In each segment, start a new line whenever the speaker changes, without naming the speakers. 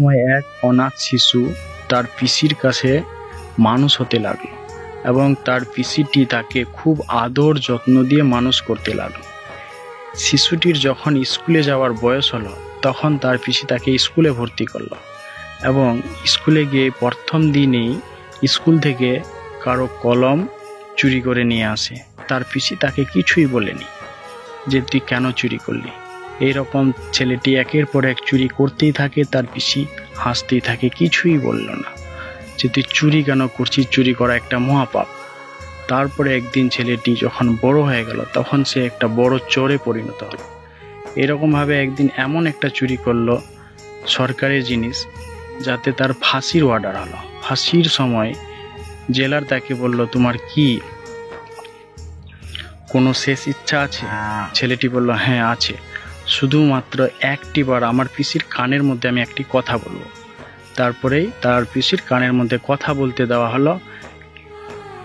সময় এক অনাথ শিশু তার পিসির কাছে মানুষ হতে লাগলো এবং তার পিসিটি তাকে খুব আদর যত্ন দিয়ে মানুষ করতে লাগলো। শিশুটির যখন স্কুলে যাওয়ার বয়স হলো তখন তার পিসি তাকে স্কুলে ভর্তি করলো এবং স্কুলে গিয়ে প্রথম দিনেই স্কুল থেকে কারো কলম চুরি করে নিয়ে আসে। তার পিসি তাকে কিছুই বলেনি যে তুই কেন চুরি করলি। এইরকম ছেলেটি একের পর এক চুরি করতেই থাকে, তার পিসি হাসতেই থাকে, কিছুই বলল না যে তুই চুরি কেন করছিস, চুরি করা একটা মহাপাপ। তারপরে একদিন ছেলেটি যখন বড় হয়ে গেল তখন সে একটা বড় চোরে পরিণত হলো। এরকমভাবে একদিন এমন একটা চুরি করলো সরকারি জিনিস যাতে তার ফাঁসির অর্ডার হলো। ফাঁসির সময় জেলার তাকে বলল তোমার কি কোনো শেষ ইচ্ছা আছে? ছেলেটি বলল হ্যাঁ আছে, শুধুমাত্র একটি বার আমার পিসির কানের মধ্যে আমি একটি কথা বলবো। তারপরেই তার পিসির কানের মধ্যে কথা বলতে দেওয়া হলো।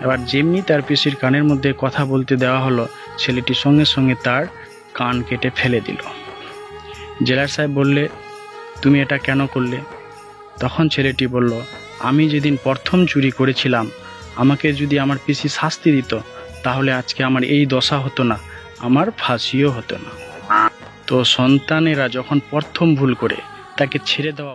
এবার যেমনি তার পিসির কানের মধ্যে কথা বলতে দেওয়া হলো ছেলেটি সঙ্গে সঙ্গে তার কান কেটে ফেলে দিল। জেলার সাহেব বললে তুমি এটা কেন করলে? তখন ছেলেটি বলল আমি যেদিন প্রথম চুরি করেছিলাম আমাকে যদি আমার পিসি শাস্তি দিত তাহলে আজকে আমার এই দশা হতো না, আমার ফাঁসিও হতো না। তো সন্তানেরা যখন প্রথম ভুল করে তাকে ছেড়ে দেওয়া